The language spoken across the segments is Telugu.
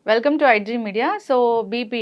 Welcome to iDream media. So BP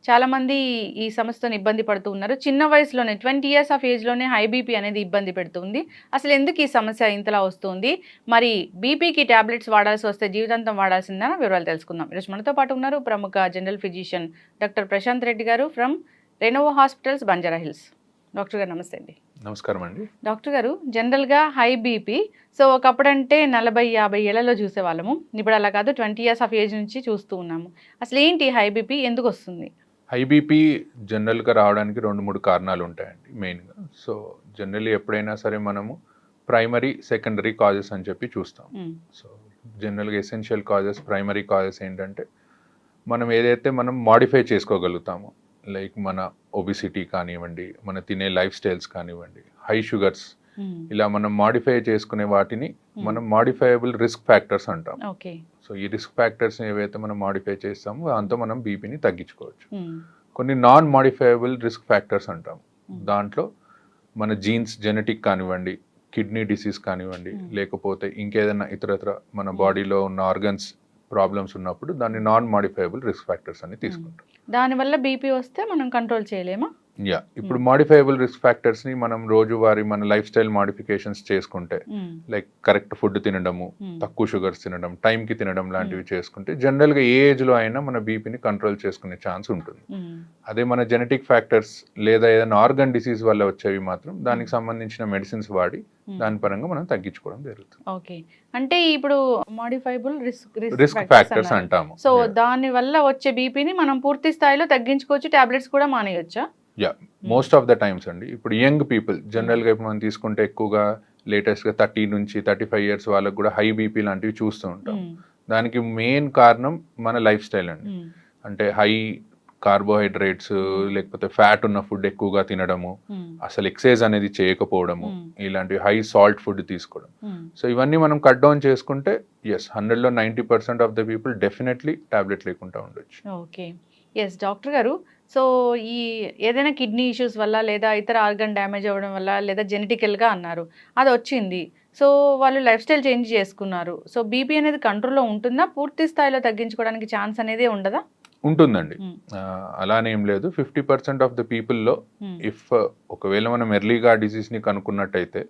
చాలామంది ఈ సమస్యతో ఇబ్బంది పడుతూ ఉన్నారు. చిన్న వయసులోనే 20 ఇయర్స్ ఆఫ్ ఏజ్‌లోనే హై బీపీ అనేది ఇబ్బంది పెడుతుంది. అసలు ఎందుకు ఈ సమస్య ఇంతలా వస్తుంది? మరి బీపీకి టాబ్లెట్స్ వాడాల్సి వస్తే జీవితాంతం వాడాల్సిందా? వివరాలు తెలుసుకుందాం. ఈరోజు మనతో పాటు ఉన్నారు ప్రముఖ general physician doctor Prashanth Reddy గారు from Renova hospitals, Banjara Hills. Doctor గారు నమస్తే అండి. నమస్కారం అండి. డాక్టర్ గారు, జనరల్‌గా హై బీపీ సో ఒకప్పుడంటే 40, 50 ఏళ్లలో చూసేవాళ్ళము. ఇప్పుడు అలా కాదు, 20 ఇయర్స్ ఆఫ్ ఏజ్ నుంచి చూస్తూ ఉన్నాము. అసలు ఏంటి హై బీపీ, ఎందుకొస్తుంది? హై బీపీ జనరల్‌గా రావడానికి 2, 3 కారణాలు ఉంటాయండి మెయిన్‌గా. సో జనరల్లీ ఎప్పుడైనా సరే మనము ప్రైమరీ, సెకండరీ కాజెస్ అని చెప్పి చూస్తాం. సో జనరల్‌గా ఎసెన్షియల్ కాజెస్, ప్రైమరీ కాజెస్ ఏంటంటే మనం ఏదైతే మనం మాడిఫై చేసుకోగలుగుతామో, లైక్ మన ఒబిసిటీ కానివ్వండి, మన తినే లైఫ్ స్టైల్స్ కానివ్వండి, హై షుగర్స్, ఇలా మనం మాడిఫై చేసుకునే వాటిని మనం మాడిఫైయబుల్ రిస్క్ ఫ్యాక్టర్స్ అంటాం. ఓకే. సో ఈ రిస్క్ ఫ్యాక్టర్స్ ఏవైతే మనం మాడిఫై చేస్తామో దాంతో మనం బీపీని తగ్గించుకోవచ్చు. కొన్ని నాన్ మాడిఫైయబుల్ రిస్క్ ఫ్యాక్టర్స్ అంటాం. దాంట్లో మన జీన్స్, జెనెటిక్ కానివ్వండి, కిడ్నీ డిసీజ్ కానివ్వండి, లేకపోతే ఇంకేదైనా ఇతరత్ర మన బాడీలో ఉన్న ఆర్గన్స్ ప్రాబ్లమ్స్ ఉన్నప్పుడు దాన్ని నాన్ మాడిఫైయబుల్ రిస్క్ ఫ్యాక్టర్స్ అని తీసుకుంటాం. దానివల్ల బీపీ వస్తే మనం కంట్రోల్ చేయలేమా? ఇప్పుడు మాడిఫైయబుల్ రిస్క్ ఫ్యాక్టర్స్ ని మనం రోజువారీ మన లైఫ్ స్టైల్ మాడిఫికేషన్స్ చేసుకుంటే, లైక్ కరెక్ట్ ఫుడ్ తినడము, తక్కువ షుగర్స్ తినడం, టైంకి తినడం లాంటివి చేసుకుంటే జనరల్ గా ఏ ఏజ్ లో అయినా మన బీపీని కంట్రోల్ చేసుకునే ఛాన్స్ ఉంటుంది. అదే మన జెనెటిక్ ఫ్యాక్టర్స్ లేదా ఏదైనా ఆర్గన్ డిసీజ్ వల్ల వచ్చేవి మాత్రం దానికి సంబంధించిన మెడిసిన్స్ వాడి దాని పరంగా మనం తగ్గించుకోవడం జరుగుతుంది. ఓకే. అంటే ఇప్పుడు మాడిఫైబుల్ రిస్క్ ఫ్యాక్టర్స్ అంటాము. సో దాని వల్ల వచ్చే బీపీని మనం పూర్తి స్థాయిలో తగ్గించుకోవచ్చు, టాబ్లెట్స్ కూడా మానేయొచ్చా? మోస్ట్ ఆఫ్ ద టైమ్స్ అండి. ఇప్పుడు యంగ్ పీపుల్ జనరల్గా ఇప్పుడు మనం తీసుకుంటే ఎక్కువగా లేటెస్ట్గా 30 నుంచి 35 ఇయర్స్ వాళ్ళకు కూడా హై బీపీ లాంటివి చూస్తూ ఉంటాం. దానికి మెయిన్ కారణం మన లైఫ్ స్టైల్ అండి. అంటే హై కార్బోహైడ్రేట్స్ లేకపోతే ఫ్యాట్ ఉన్న ఫుడ్ ఎక్కువగా తినడము, అసలు ఎక్సర్సైజ్ అనేది చేయకపోవడము, ఇలాంటి హై సాల్ట్ ఫుడ్ తీసుకోవడం. సో ఇవన్నీ మనం కట్ డౌన్ చేసుకుంటే 100లో 90% of the people definitely tablet లేకుండా ఉండొచ్చు. ఓకే. ఎస్ డాక్టర్ గారు. సో ఈ ఏదైనా కిడ్నీ ఇష్యూస్ వల్ల లేదా ఇతర ఆర్గన్ డ్యామేజ్ అవ్వడం వల్ల లేదా జెనెటికల్గా అన్నారు, అది వచ్చింది. సో వాళ్ళు లైఫ్ స్టైల్ చేంజ్ చేసుకున్నారు. సో బీపీ అనేది కంట్రోల్లో ఉంటుందా? పూర్తి స్థాయిలో తగ్గించుకోవడానికి ఛాన్స్ అనేది ఉండదా? ఉంటుందండి. అలానే ఏం లేదు. 50% ఆఫ్ ద పీపుల్లో ఇఫ్ ఒకవేళ మనం ఎర్లీగా డిసీజ్ ని కనుక్కున్నట్టయితే,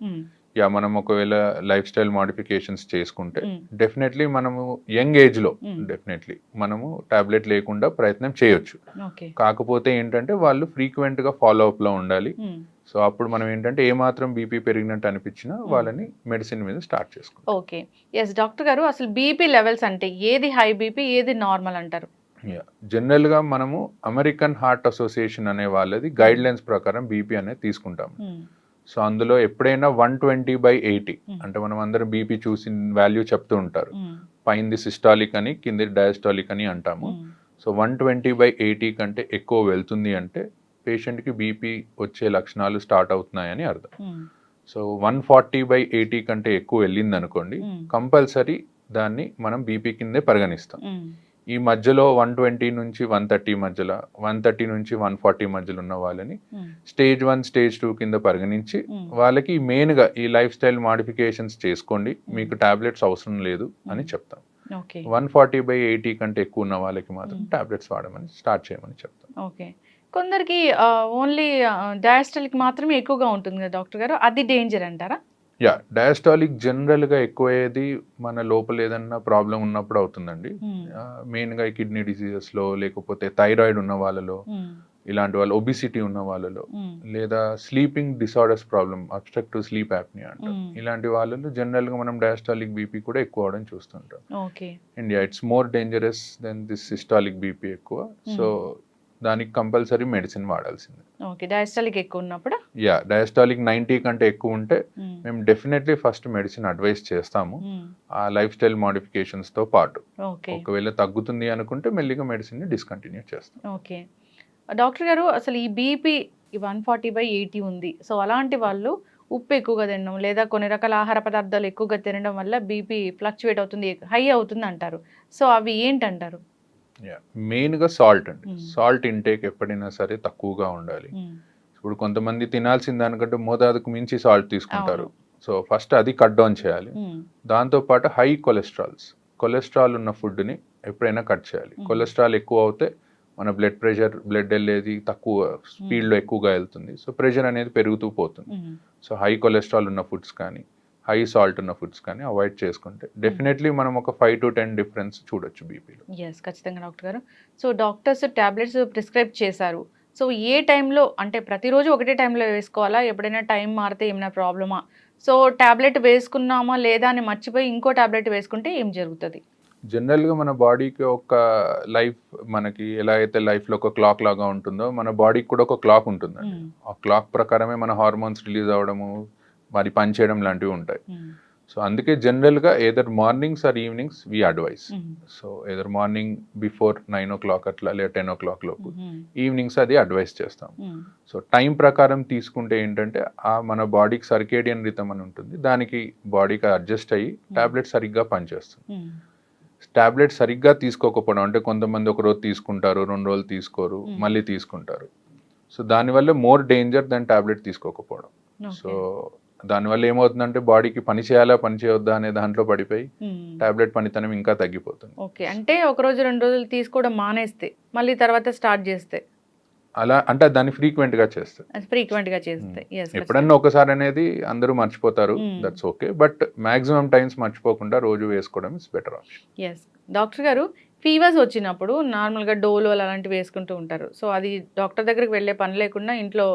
మనం ఒకవేళ లైఫ్ స్టైల్ మాడిఫికేషన్స్ చేసుకుంటే డెఫినెట్లీ మనము యంగ్ ఏజ్ లో డెఫినెట్లీ మనము టాబ్లెట్ లేకుండా ప్రయత్నం చేయొచ్చు. కాకపోతే ఏంటంటే వాళ్ళు ఫ్రీక్వెంట్ గా ఫాలో అప్ లో ఉండాలి. సో అప్పుడు మనం ఏంటంటే ఏమాత్రం బీపీ పెరిగినట్టు అనిపించినా వాళ్ళని మెడిసిన్ మీద స్టార్ట్ చేసుకుంటాం. ఓకే. ఎస్ డాక్టర్ గారు, అసలు బీపీ లెవెల్స్ అంటే ఏది హై బీపీ, ఏది నార్మల్ అంటారు? జనరల్ గా మనము అమెరికన్ హార్ట్ అసోసియేషన్ అనే వాళ్ళది గైడ్ లైన్స్ ప్రకారం బీపీ అనేది తీసుకుంటాం. సో అందులో ఎప్పుడైనా 120/80 అంటే మనం అందరం బీపీ చూసి వాల్యూ చెప్తూ ఉంటారు. పైంది సిస్టాలిక్ అని, కింది డయాస్టాలిక్ అని అంటాము. సో 120/80 కంటే ఎక్కువ వెళ్తుంది అంటే పేషెంట్కి బీపీ వచ్చే లక్షణాలు స్టార్ట్ అవుతున్నాయని అర్థం. సో 140/80 కంటే ఎక్కువ వెళ్ళింది అనుకోండి, కంపల్సరీ దాన్ని మనం బీపీ కిందే పరిగణిస్తాం. ఈ మధ్యలో 120 నుంచి 130 మధ్యలో, 130 నుంచి 140 మధ్యలో ఉన్న వాళ్ళని స్టేజ్ 1, స్టేజ్ 2 కింద పరిగణించి వాళ్ళకి మెయిన్గా ఈ లైఫ్ స్టైల్ మాడిఫికేషన్స్ చేసుకోండి, మీకు టాబ్లెట్స్ అవసరం లేదు అని చెప్తాం. 140/80 కంటే ఎక్కువ ఉన్న వాళ్ళకి మాత్రం టాబ్లెట్స్ వాడమని స్టార్ట్ చేయమని చెప్తాం. ఓకే. కొందరికి ఓన్లీ డయాస్టలిక్ మాత్రమే ఎక్కువగా ఉంటుంది కదా డాక్టర్ గారు, అది డేంజర్ అంటారా? డయాస్టాలిక్ జనరల్గా ఎక్కువయ్యేది మన లోపల ఏదన్నా ప్రాబ్లం ఉన్నప్పుడు అవుతుందండి. మెయిన్గా ఈ కిడ్నీ డిసీజెస్లో, లేకపోతే థైరాయిడ్ ఉన్న వాళ్ళలో, ఇలాంటి వాళ్ళు ఒబిసిటీ ఉన్న వాళ్ళలో, లేదా sleeping disorders problem, obstructive sleep apnoea అంటారు, ఇలాంటి వాళ్ళలో జనరల్గా మనం డయాస్టాలిక్ బీపీ కూడా ఎక్కువ అవడం చూస్తుంటాం. It's more dangerous than this systolic BP ఎక్కువ. సో దానికి కంపల్సరీ మెడిసిన్ వాడాల్సిందే. ఓకే. డయాస్టాలిక్ ఎక్కువ ఉన్నప్పుడు డయాస్టాలిక్ 90 కంటే ఎక్కువ ఉంటే మేము డెఫినెట్లీ ఫస్ట్ మెడిసిన్ అడ్వైస్ చేస్తాము, ఆ లైఫ్ స్టైల్ మాడిఫికేషన్స్ తో పాటు. ఒకవేళ తగ్గుతుంది అనుకుంటే మెల్లిగా మెడిసిన్ ని డిస్కంటిన్యూ చేస్తాం. ఓకే. డాక్టర్ గారు, అసలు ఈ బీపీ 140/80 ఉంది. సో అలాంటి వాళ్ళు ఉప్పు ఎక్కువగా తినడం లేదా కొన్ని రకాల ఆహార పదార్థాలు ఎక్కువగా తినడం వల్ల బీపీ ఫ్లక్చువేట్ అవుతుంది, హై అవుతుంది అంటారు. సో అవి ఏంటంటారు? మెయిన్గా సాల్ట్ అండి. సాల్ట్ ఇంటేక్ ఎప్పుడైనా సరే తక్కువగా ఉండాలి. ఇప్పుడు కొంతమంది తినాల్సిన దానికంటే మోతాదుకు మించి సాల్ట్ తీసుకుంటారు. సో ఫస్ట్ అది కట్ డౌన్ చేయాలి. దాంతోపాటు హై కొలెస్ట్రాల్ ఉన్న ఫుడ్ని ఎప్పుడైనా కట్ చేయాలి. కొలెస్ట్రాల్ ఎక్కువ అవుతే మన బ్లడ్ వెళ్ళేది తక్కువ స్పీడ్లో ఎక్కువగా వెళ్తుంది. సో ప్రెషర్ అనేది పెరుగుతూ పోతుంది. సో హై కొలెస్ట్రాల్ ఉన్న ఫుడ్స్ కానీ హై సాల్ట్ ఉన్న ఫుడ్స్ కానీ అవాయిడ్ చేసుకుంటే డెఫినెట్లీ మనం ఒక 5 to 10 డిఫరెన్స్ చూడొచ్చు బీపీలో. ఎస్, ఖచ్చితంగా డాక్టర్ గారు. సో డాక్టర్స్ టాబ్లెట్స్ ప్రిస్క్రైబ్ చేశారు. సో ఏ టైంలో, అంటే ప్రతిరోజు ఒకటే టైంలో వేసుకోవాలా? ఎప్పుడైనా టైం మారితే ఏమైనా ప్రాబ్లమా? సో టాబ్లెట్ వేసుకున్నామా లేదా అని మర్చిపోయి ఇంకో టాబ్లెట్ వేసుకుంటే ఏం జరుగుతుంది? జనరల్గా మన బాడీకి ఒక లైఫ్, మనకి ఎలా అయితే లైఫ్లో ఒక క్లాక్ లాగా ఉంటుందో మన బాడీకి కూడా ఒక క్లాక్ ఉంటుందండి. ఆ క్లాక్ ప్రకారమే మన హార్మోన్స్ రిలీజ్ అవ్వడము, మరి పనిచేయడం లాంటివి ఉంటాయి. సో అందుకే జనరల్గా either mornings or evenings we advise. So either morning before 9 o'clock అట్లా లేదా 10 o'clock లోపు, ఈవినింగ్స్ అది అడ్వైస్ చేస్తాం. సో టైం ప్రకారం తీసుకుంటే ఏంటంటే మన బాడీకి సర్కేడియన్ రిథమ్ అని ఉంటుంది, దానికి బాడీకి అడ్జస్ట్ అయ్యి టాబ్లెట్ సరిగ్గా పనిచేస్తుంది. టాబ్లెట్ సరిగ్గా తీసుకోకపోవడం అంటే కొంతమంది ఒక రోజు తీసుకుంటారు, 2 రోజులు తీసుకోరు, మళ్ళీ తీసుకుంటారు. సో దానివల్ల మోర్ డేంజర్ దాని టాబ్లెట్ తీసుకోకపోవడం. సో దానివల్ల ఏమవుతుందంటే బాడీకి పని చేయాలా పని చేయొద్దా అనే దాంట్లో పడిపోయి టాబ్లెట్ పనితనం ఇంకా తగ్గిపోతుంది. ఓకే, అంటే ఒక రోజు 2 రోజులు తీసుకోవడం మానేస్తే మళ్ళీ తర్వాత స్టార్ట్ చేస్తే అలా అంటే దాన్ని ఫ్రీక్వెంట్ గా చేస్తే ఎప్పుడన్నా ఒకసారి అనేది అందరూ మర్చిపోతారు, that's okay, but maximum times మర్చిపోకుండా రోజు వేసుకోవడం is better option. Yes doctor గారు, ఫీవర్స్ వచ్చినప్పుడు నార్మల్గా డోలో అలాంటివి వేసుకుంటూ ఉంటారు. సో అది డాక్టర్ దగ్గరికి వెళ్ళే పని లేకుండా ఇంట్లో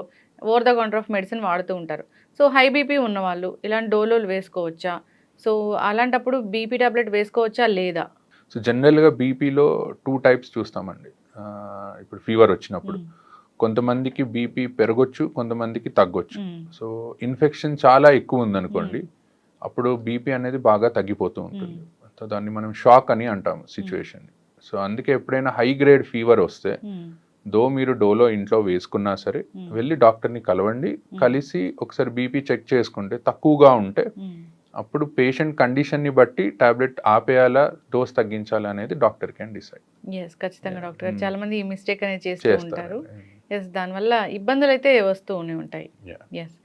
over the counter of medicine వాడుతూ ఉంటారు. సో హై బీపీ ఉన్నవాళ్ళు ఇలాంటి డోలోలు వేసుకోవచ్చా? సో అలాంటప్పుడు బీపీ టాబ్లెట్ వేసుకోవచ్చా లేదా? సో జనరల్గా బీపీలో 2 types చూస్తామండి. ఇప్పుడు ఫీవర్ వచ్చినప్పుడు కొంతమందికి బీపీ పెరగొచ్చు, కొంతమందికి తగ్గొచ్చు. సో ఇన్ఫెక్షన్ చాలా ఎక్కువ ఉందనుకోండి, అప్పుడు బీపీ అనేది బాగా తగ్గిపోతూ ఉంటుంది. సో దాన్ని మనం షాక్ అని అంటాము సిచ్యువేషన్. సో అందుకే ఎప్పుడైనా హై గ్రేడ్ ఫీవర్ వస్తే దో మీరు డోలో ఇంట్లో వేసుకున్నా సరే వెళ్ళి డాక్టర్ని కలవండి, కలిసి ఒకసారి బీపీ చెక్ చేసుకుంటే తక్కువగా ఉంటే అప్పుడు పేషెంట్ కండిషన్ని బట్టి టాబ్లెట్ ఆపేయాలా డోస్ తగ్గించాలా అనేది డాక్టర్ కెన్ డిసైడ్. ఎస్, ఖచ్చితంగా డాక్టర్ గారు. చాలా మంది ఈ మిస్టేక్ అనేది చేస్తూ ఉంటారు. ఎస్, దానివల్ల ఇబ్బందులు అయితే వస్తూనే ఉంటాయి. ఎస్,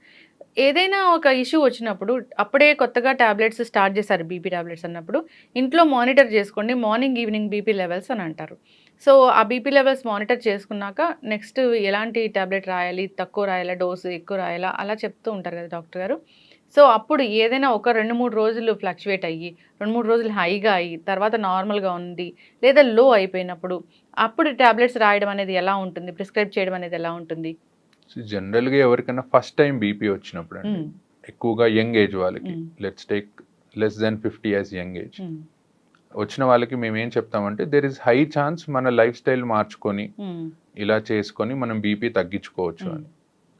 ఏదైనా ఒక ఇష్యూ వచ్చినప్పుడు అప్పుడే కొత్తగా టాబ్లెట్స్ స్టార్ట్ చేశారు బీపీ టాబ్లెట్స్ అన్నప్పుడు ఇంట్లో మానిటర్ చేసుకోండి మార్నింగ్ ఈవినింగ్ బీపీ లెవెల్స్ అని అంటారు. సో ఆ బీపీ లెవెల్స్ మానిటర్ చేసుకున్నాక నెక్స్ట్ ఎలాంటి టాబ్లెట్ రాయాలి, తక్కువ రాయాలా, డోసు ఎక్కువ రాయాలా, అలా చెప్తూ ఉంటారు కదా డాక్టర్ గారు. సో అప్పుడు ఏదైనా ఒక 2-3 రోజులు ఫ్లక్చువేట్ అయ్యి 2-3 రోజులు హైగా అయ్యి తర్వాత నార్మల్గా ఉంది లేదా లో అయిపోయినప్పుడు అప్పుడు టాబ్లెట్స్ రాయడం అనేది ఎలా ఉంటుంది, ప్రిస్క్రైబ్ చేయడం అనేది ఎలా ఉంటుంది? జనరల్గా ఎవరికైనా ఫస్ట్ టైం బీపీ వచ్చినప్పుడు అండి, ఎక్కువగా యంగ్ ఏజ్ వాళ్ళకి, let's take less than 50 years young age వచ్చిన వాళ్ళకి మేము ఏం చెప్తామంటే దెర్ ఇస్ హై ఛాన్స్ మన లైఫ్ స్టైల్ మార్చుకొని ఇలా చేసుకొని మనం బీపీ తగ్గించుకోవచ్చు అని.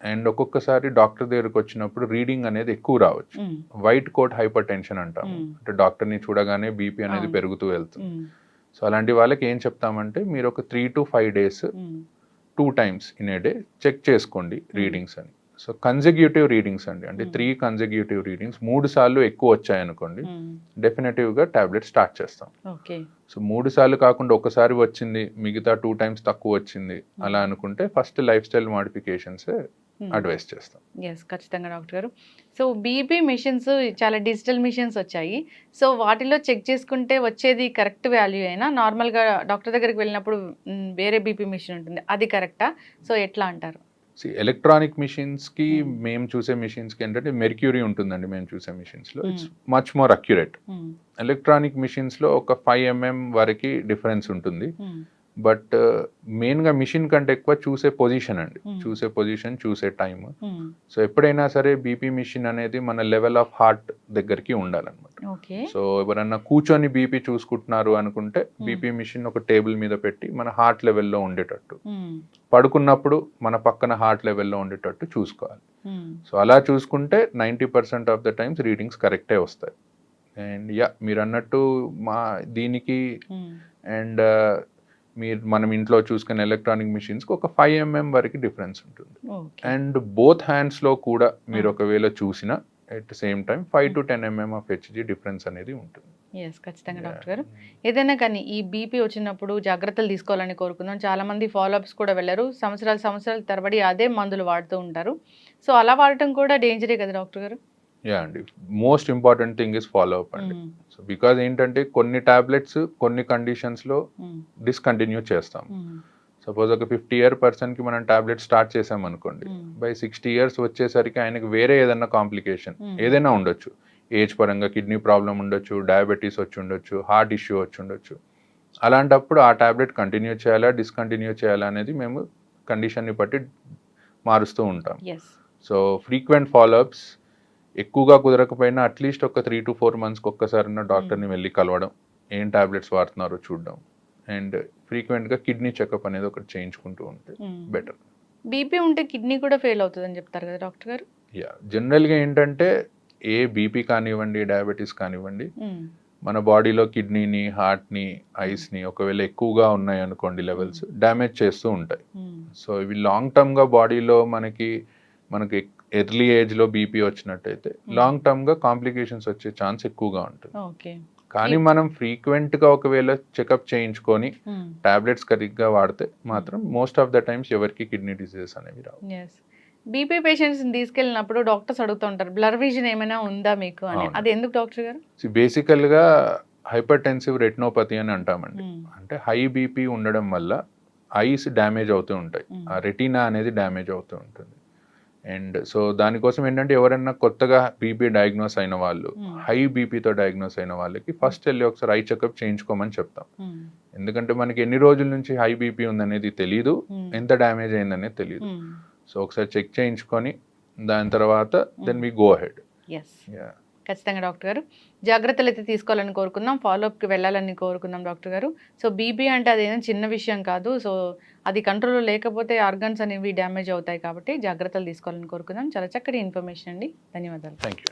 అండ్ ఒక్కొక్కసారి డాక్టర్ దగ్గరకు వచ్చినప్పుడు రీడింగ్ అనేది ఎక్కువ రావచ్చు. వైట్ కోట్ హైపర్ టెన్షన్ అంటాము, అంటే డాక్టర్ని చూడగానే బీపీ అనేది పెరుగుతూ వెళ్తుంది. సో అలాంటి వాళ్ళకి ఏం చెప్తామంటే మీరు ఒక 3 to 5 days 2 times in a day check చేసుకోండి రీడింగ్స్ అని. సో కన్సెక్యూటివ్ రీడింగ్స్ అండి, అంటే 3 consecutive రీడింగ్స్ 3 సార్లు ఎక్కువ వచ్చాయనుకోండి డెఫినెటివ్గా టాబ్లెట్ స్టార్ట్ చేస్తాం. సో 3 సార్లు కాకుండా ఒకసారి వచ్చింది మిగతా 2 times తక్కువ వచ్చింది అలా అనుకుంటే first life style modifications advice చేస్తాం. ఎస్, ఖచ్చితంగా డాక్టర్ గారు. సో బీపీ మిషన్స్ చాలా డిజిటల్ మిషన్స్ వచ్చాయి. సో వాటిలో చెక్ చేసుకుంటే వచ్చేది కరెక్ట్ వాల్యూ అయినా నార్మల్గా డాక్టర్ దగ్గరికి వెళ్ళినప్పుడు వేరే బీపీ మిషన్ ఉంటుంది, అది కరెక్టా? సో ఎట్లా అంటారు? ఎలక్ట్రానిక్ మిషన్స్కి మేము చూసే మిషన్స్కి ఏంటంటే మెర్క్యూరీ ఉంటుందండి మేము చూసే మిషన్స్లో, it's much more accurate. Electronic మిషన్స్లో ఒక 5 mm వరకు డిఫరెన్స్ ఉంటుంది, బట్ మెయిన్గా మిషన్ కంటే ఎక్కువ చూసే పొజిషన్ అండి, చూసే పొజిషన్, చూసే టైమ్. సో ఎప్పుడైనా సరే బీపీ మిషన్ అనేది మన లెవెల్ ఆఫ్ హార్ట్ దగ్గరికి ఉండాలన్నమాట. సో ఎవరన్నా కూర్చొని బీపీ చూసుకుంటున్నారు అనుకుంటే బీపీ మిషన్ ఒక టేబుల్ మీద పెట్టి మన హార్ట్ లెవెల్లో ఉండేటట్టు, పడుకున్నప్పుడు మన పక్కన హార్ట్ లెవెల్లో ఉండేటట్టు చూసుకోవాలి. సో అలా చూసుకుంటే 90% ఆఫ్ ద టైమ్స్ రీడింగ్స్ కరెక్టే వస్తాయి. అండ్ మీరు అన్నట్టు దీనికి అండ్ మనం ఇంట్లో చూసుకునే ఎలక్ట్రానిక్ మిషన్స్కి ఒక 5 mm వరకు డిఫరెన్స్ ఉంటుంది. అండ్ బోత్ హ్యాండ్స్లో కూడా మీరు ఒకవేళ చూసినా at same time 5 to 10 mm of HG difference అనేది ఉంటుంది. ఎస్, ఖచ్చితంగా డాక్టర్ గారు. ఏదైనా కానీ ఈ బీపీ వచ్చినప్పుడు జాగ్రత్తలు తీసుకోవాలని కోరుకుందాం. చాలామంది ఫాలోఅప్స్ కూడా వెళ్ళరు, సంవత్సరాల తరబడి అదే మందులు వాడుతూ ఉంటారు. సో అలా వాడటం కూడా డేంజరే కదా డాక్టర్ గారు? యా అండి, most important thing is follow up అండి. సో బికాజ్ ఏంటంటే కొన్ని టాబ్లెట్స్ కొన్ని కండిషన్స్లో డిస్కంటిన్యూ చేస్తాం. సపోజ్ ఒక 50-year పర్సన్కి మనం టాబ్లెట్ స్టార్ట్ చేసాం అనుకోండి, బై 60 years వచ్చేసరికి ఆయనకి వేరే ఏదైనా కాంప్లికేషన్ ఏదైనా ఉండొచ్చు. ఏజ్ పరంగా కిడ్నీ ప్రాబ్లం ఉండొచ్చు, డయాబెటీస్ వచ్చి ఉండొచ్చు, హార్ట్ ఇష్యూ వచ్చి ఉండొచ్చు. అలాంటప్పుడు ఆ టాబ్లెట్ కంటిన్యూ చేయాలా డిస్కంటిన్యూ చేయాలా అనేది మేము కండిషన్ని బట్టి మారుస్తూ ఉంటాం. సో ఫ్రీక్వెంట్ ఫాలోఅప్స్, ఎక్కువగా కుదరకపోయినా అట్లీస్ట్ ఒక 3 to 4 monthsకి ఒక్కసారైనా డాక్టర్ని వెళ్ళి కలవడం, ఏం టాబ్లెట్స్ వాడుతున్నారో చూడడం, అండ్ ఫ్రీక్వెంట్గా కిడ్నీ చెకప్ అనేది ఒకటి చేయించుకుంటూ ఉంటే బెటర్. బీపీ ఉంటే కిడ్నీ కూడా ఫెయిల్ అవుతుందని చెప్తారు కదా డాక్టర్ గారు? యా, జనరల్గా ఏంటంటే ఏ బీపీ కానివ్వండి, డయాబెటీస్ కానివ్వండి, మన బాడీలో కిడ్నీని, హార్ట్ని, ఐస్ని ఒకవేళ ఎక్కువగా ఉన్నాయి అనుకోండి లెవెల్స్, డ్యామేజ్ చేస్తూ ఉంటాయి. సో ఇవి లాంగ్ టర్మ్గా బాడీలో మనకి ఎర్లీ ఏజ్లో బీపీ వచ్చినట్టయితే లాంగ్ టర్మ్గా కాంప్లికేషన్స్ వచ్చే ఛాన్స్ ఎక్కువగా ఉంటుంది. కానీ మనం ఫ్రీక్వెంట్గా ఒకవేళ చెకప్ చేయించుకొని టాబ్లెట్స్ సరిగ్గా వాడితే మాత్రం మోస్ట్ ఆఫ్ ద టైమ్స్ ఎవరికి కిడ్నీ డిసీజెస్ అనేవి రావు. బీపీ పేషెంట్స్ని తీసుకెళ్ళినప్పుడు డాక్టర్స్ అడుగుతూ ఉంటారు, బ్లర్ విజన్ ఏమైనా ఉందా మీకు అని. అది ఎందుకు డాక్టర్ గారు? బేసికల్గా హైపర్టెన్సివ్ రెటినోపతి అని అంటామండి. అంటే హై బీపీ ఉండడం వల్ల ఐస్ డ్యామేజ్ అవుతూ ఉంటాయి, ఆ రెటీనా అనేది డ్యామేజ్ అవుతూ ఉంటుంది. అండ్ సో దానికోసం ఏంటంటే ఎవరైనా కొత్తగా బీపీ డయాగ్నోస్ అయిన వాళ్ళు, హై బీపీతో డయాగ్నోస్ అయిన వాళ్ళకి ఫస్ట్ వెళ్ళి ఒకసారి ఐ చెకప్ చేయించుకోమని చెప్తాం. ఎందుకంటే మనకి ఎన్ని రోజుల నుంచి హై బీపీ ఉందనేది తెలియదు, ఎంత డ్యామేజ్ అయిందనేది తెలియదు. సో ఒకసారి చెక్ చేయించుకొని దాని తర్వాత దెన్ వి గో అహెడ్. ఖచ్చితంగా డాక్టర్ గారు జాగ్రత్తలు అయితే తీసుకోవాలని కోరుకుందాం, ఫాలోఅప్కి వెళ్ళాలని కోరుకుందాం డాక్టర్ గారు. సో బీపీ అంటే అదేం చిన్న విషయం కాదు. సో అది కంట్రోల్లో లేకపోతే ఆర్గన్స్ అనేవి డ్యామేజ్ అవుతాయి కాబట్టి జాగ్రత్తలు తీసుకోవాలని కోరుకుందాం. చాలా చక్కటి ఇన్ఫర్మేషన్ అండి, ధన్యవాదాలు. Thank you.